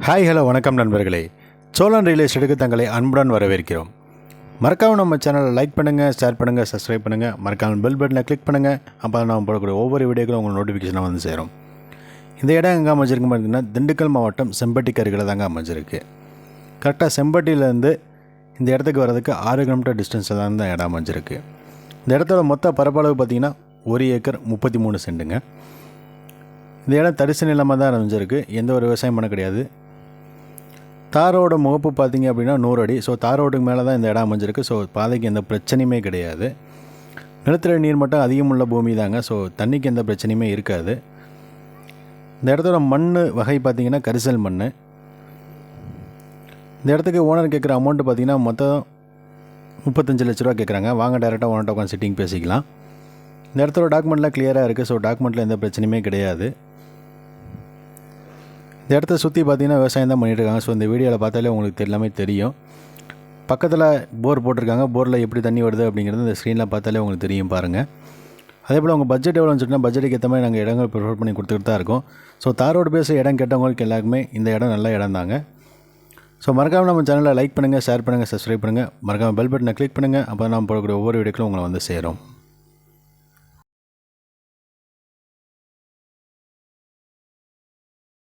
Hi hello வணக்கம் நண்பர்களே. Cholan real எஸ்டேட்டுக்கு தங்களை அன்புடன் வரவேற்கிறோம். மறக்காமல் நம்ம சேனலை லைக் பண்ணுங்கள், ஷேர் பண்ணுங்கள், சப்ஸ்கிரைப் பண்ணுங்கள். மறக்காமல் பெல் பட்டனை கிளிக் பண்ணுங்கள். அப்போ நம்ம போடக்கூடிய ஒவ்வொரு வீடியோக்களும் உங்களுக்கு நோட்டிஃபிகேஷனாக வந்து சேரும். இந்த இடம் எங்கே அமைஞ்சிருக்கு பார்த்தீங்கன்னா, திண்டுக்கல் மாவட்டம் செம்பட்டிக்கு அருகில் தாங்க அமைஞ்சிருக்கு. கரெக்டாக செம்பட்டியிலேருந்து இந்த இடத்துக்கு வர்றதுக்கு 6 கிலோமீட்டர் டிஸ்டன்ஸில் தான் இந்த இடம் அமைஞ்சிருக்கு. இந்த இடத்தோட மொத்த பரப்பளவு பார்த்திங்கன்னா 1 ஏக்கர் 33 சென்ட்டுங்க. இந்த இடம் தரிசு நிலமாக தான் அமைஞ்சிருக்கு. எந்த ஒரு விவசாயம் பண்ண கிடையாது. தாரோட முகப்பு பார்த்திங்க அப்படின்னா 100 அடி. ஸோ தாரோடுக்கு மேலே தான் இந்த இடம் அமைஞ்சிருக்கு. ஸோ பாதைக்கு எந்த பிரச்சனையுமே கிடையாது. நிலத்தடி நீர் மட்டம் அதிகமுள்ள பூமி தாங்க. ஸோ தண்ணிக்கு எந்த பிரச்சனையுமே இருக்காது. இந்த இடத்தோட மண் வகை பார்த்திங்கன்னா கரிசல் மண். இந்த இடத்துக்கு ஓனர் கேட்குற அமௌண்ட்டு பார்த்திங்கன்னா மொத்தம் 35 லட்ச ரூபா கேட்குறாங்க. வாங்க டேரெக்டாக ஓனர்கிட்ட உட்காந்து சிட்டிங் பேசிக்கலாம். இந்த இடத்தோட டாக்குமெண்ட்லாம் கிளியராக இருக்குது. ஸோ டாக்குமெண்ட்டில் எந்த பிரச்சனையுமே கிடையாது. இந்த இடத்த சுற்றி பார்த்திங்கன்னா விவசாயம் தான் பண்ணிகிட்ருக்காங்க. ஸோ இந்த வீடியோவில் பார்த்தாலே உங்களுக்கு எல்லாமே தெரியும். பக்கத்தில் போர் போட்டிருக்காங்க. போரில் எப்படி தண்ணி வருது அப்படிங்கிறது இந்த ஸ்க்ரீனில் பார்த்தாலே உங்களுக்கு தெரியும் பாருங்கள். அதே போல் உங்கள் பட்ஜெட் எவ்வளோன்னு சொல்லிட்டுனா பட்ஜெட்டுக்கு ஏற்ற மாதிரி நாங்கள் இடங்கள் ப்ரிஃபர் பண்ணி கொடுத்துட்டு தான் இருக்கோம். ஸோ தாரோடு பேச இடம் கேட்டவங்களுக்கு எல்லாருக்குமே இந்த இடம் நல்ல இடம் தாங்க. ஸோ மறக்காமல் நம்ம சேனலை லைக் பண்ணுங்கள், ஷேர் பண்ணுங்கள், சப்ஸ்கிரைப் பண்ணுங்கள். மறக்காமல் பெல் பட்டனை கிளிக் பண்ணுங்கள். அப்போ நம்ம போடக்கூடிய ஒவ்வொரு வீடியோக்களும் உங்களை வந்து சேரும்.